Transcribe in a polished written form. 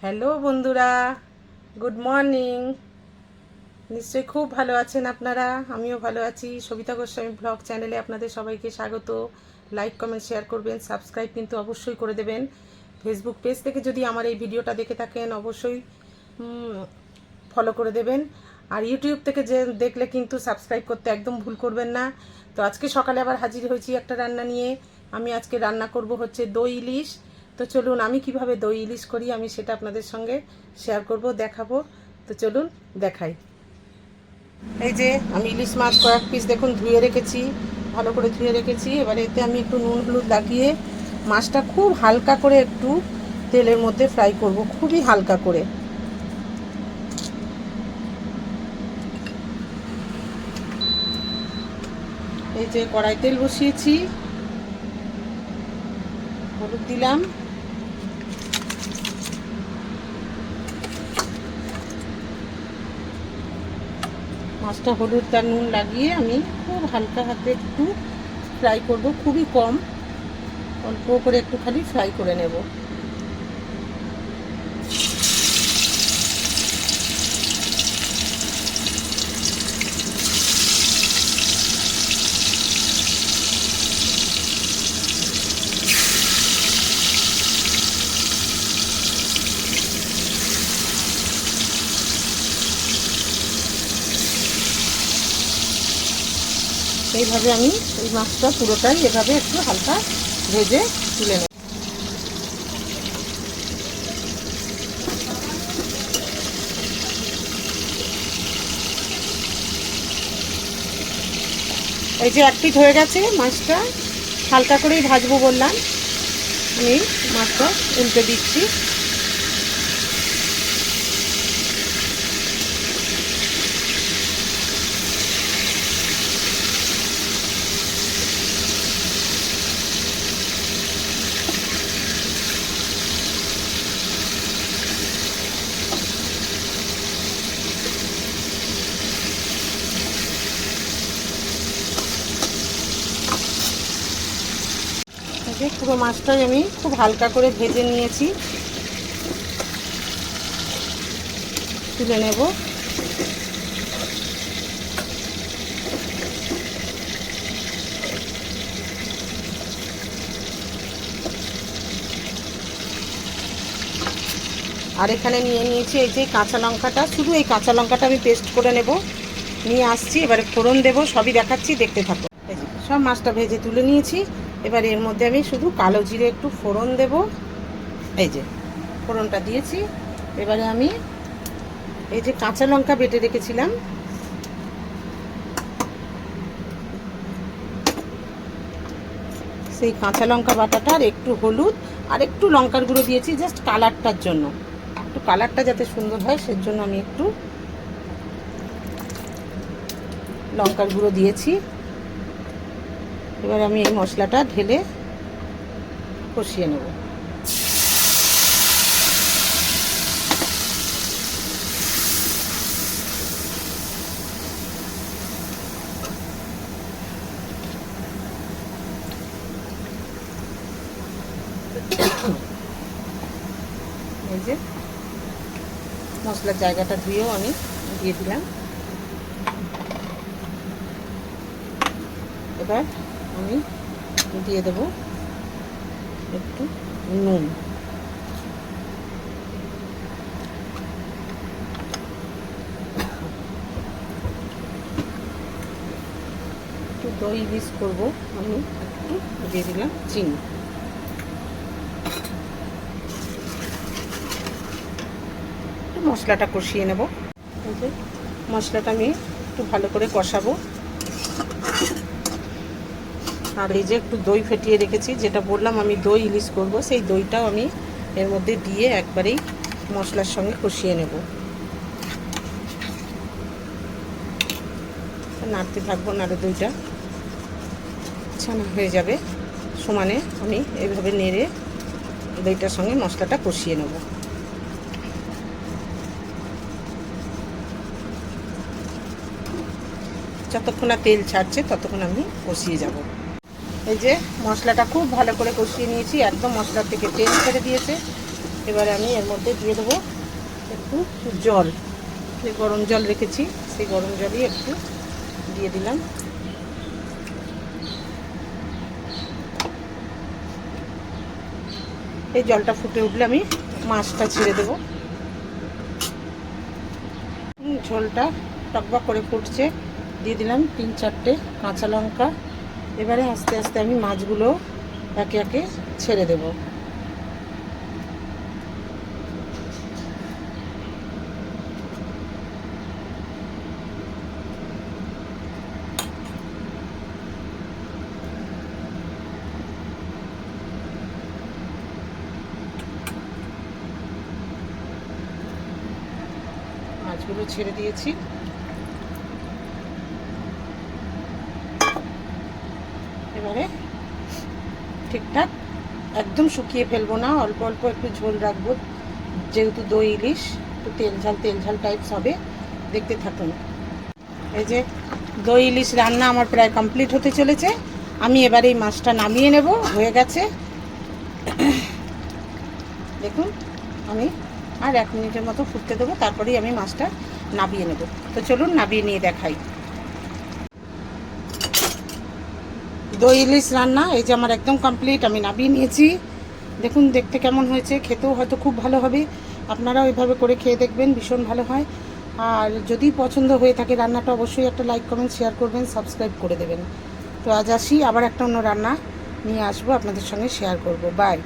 Hello বন্ধুরা, good morning. নিশ্চয়ই খুব ভালো আছেন আপনারা, আমিও ভালো আছি। সবিতা গোস্বামী ব্লগ চ্যানেলে আপনাদের সবাইকে স্বাগত। লাইক, কমেন্ট, শেয়ার করবেন, সাবস্ক্রাইব কিন্তু অবশ্যই করে দেবেন। ফেসবুক পেজ থেকে যদি আমার এই ভিডিওটা দেখে থাকেন অবশ্যই ফলো করে দেবেন। আর ইউটিউব থেকে যে দেখলে কিন্তু সাবস্ক্রাইব করতে একদম ভুল করবেন না। তো আজকে সকালে আবার হাজির হয়েছি একটা রান্না নিয়ে। আমি আজকে রান্না করব হচ্ছে দই ইলিশ। তো চলুন আমি কিভাবে দই ইলিশ করি আমি সেটা আপনাদের সঙ্গে শেয়ার করব, দেখাবো। তো চলুন দেখাই। এই যে আমি ইলিশ মাছ কয়েক পিস দেখুন ধুয়ে রেখেছি, ভালো করে ধুয়ে রেখেছি। এবারে এতে আমি একটু নুন হলুদ লাগিয়ে মাছটা খুব হালকা করে একটু তেলের মধ্যে ফ্রাই করব, খুবই হালকা করে। এই যে কড়াই তেল বসিয়েছি, হলুদ দিলাম, মাছটা হলুদ আর নুন লাগিয়ে আমি খুব হালকা হাতে একটু ফ্রাই করব, খুবই কম, অল্প করে একটু খালি ফ্রাই করে নেব। এইভাবে আমি এই মাছটা পুরোটাই এভাবে একটু হালকা ভেজে তুলে নেব। এই যে এক পিঠ হয়ে গেছে, মাছটা হালকা করেই ভাজবো বললাম, আমি মাছটা উল্টে দিচ্ছি। পুরো মাছটাই আমি খুব হালকা করে ভেজে নিয়েছি, তুলে নেব। আর এখানে নিয়ে নিয়েছি এই যে কাঁচা লঙ্কাটা, শুধু এই কাঁচা লঙ্কাটা আমি পেস্ট করে নেব, নিয়ে আসছি। এবারে ফোড়ন দেব, সবই দেখাচ্ছি, দেখতে থাকো। এই যে সব মাছটা ভেজে তুলে নিয়েছি। এবার এর মধ্যে আমি শুধু কালো জিরে একটু ফোড়ন দেব। এই যে ফোড়নটা দিয়েছি। এবারে আমি এই যে কাঁচা লঙ্কা বেটে রেখেছিলাম, সেই কাঁচা লঙ্কা বাটাটা আর একটু হলুদ আর একটু লঙ্কার গুঁড়ো দিয়েছি, জাস্ট কালারটার জন্য, একটু কালারটা যাতে সুন্দর হয় সেজন্য আমি একটু লঙ্কার গুঁড়ো দিয়েছি। এবার আমি এই মশলাটা ঢেলে কষিয়ে নেব। এই যে মশলার জায়গাটা ধুয়েও আমি দিয়ে দিলাম। এবার আমি দিয়ে দেব একটু নুন, একটু দই ইলিশ করবো, আমি একটু দিয়ে দিলাম চিনি। মশলাটা কষিয়ে নেব। এই যে মশলাটা আমি একটু ভালো করে কষাবো। আর এই যে একটু দই ফেটিয়ে রেখেছি, যেটা বললাম আমি দই ইলিশ করব, সেই দইটাও আমি এর মধ্যে দিয়ে একবারেই মশলার সঙ্গে কষিয়ে নেব। নাড়তে থাকবো, নাড়ে দইটা ছানা হয়ে যাবে। সমানে আমি এইভাবে নেড়ে দইটার সঙ্গে মশলাটা কষিয়ে নেব। যতক্ষণ না তেল ছাড়ছে ততক্ষণ আমি কষিয়ে যাব। এই যে মশলাটা খুব ভালো করে কষিয়ে নিয়েছি, একদম মশলার থেকে তেল ছেড়ে দিয়েছে। এবারে আমি এর মধ্যে দিয়ে দেবো একটু জল, যে গরম জল রেখেছি সেই গরম জলই একটু দিয়ে দিলাম। এই জলটা ফুটে উঠলে আমি মাছটা ছেড়ে দেবো। ঝোলটা টকবক করে ফুটছে, দিয়ে দিলাম 3-4টে কাঁচা লঙ্কা। এবারে আস্তে আস্তে আমি মাছগুলো একে একে ছেড়ে দেব। মাছগুলো ছেড়ে দিয়েছি। এবারে ঠিকঠাক একদম শুকিয়ে ফেলবো না, অল্প অল্প একটু ঝোল রাখবো, যেহেতু দই ইলিশ একটু তেল ঝাল টাইপস হবে। দেখতে থাকুন। এই যে দই ইলিশ রান্না আমার প্রায় কমপ্লিট হতে চলেছে। আমি এবার এই মাছটা নামিয়ে নেব, হয়ে গেছে দেখুন। আমি আর 1 মিনিটের মতো ফুটতে দেবো, তারপরেই আমি মাছটা নামিয়ে নেব। তো চলুন নামিয়ে নিয়ে দেখাই। দই ইলিশ রান্না এই যে আমার একদম কমপ্লিট, আমি নামিয়ে নিয়েছি। দেখুন দেখতে কেমন হয়েছে, খেতেও হয়তো খুব ভালো হবে। আপনারাও এভাবে করে খেয়ে দেখবেন, ভীষণ ভালো হয়। আর যদি পছন্দ হয়ে থাকে রান্নাটা, অবশ্যই একটা লাইক কমেন্ট শেয়ার করবেন, সাবস্ক্রাইব করে দেবেন। তো আজ আসি, আবার একটা অন্য রান্না নিয়ে আসবো, আপনাদের সঙ্গে শেয়ার করব। বাই।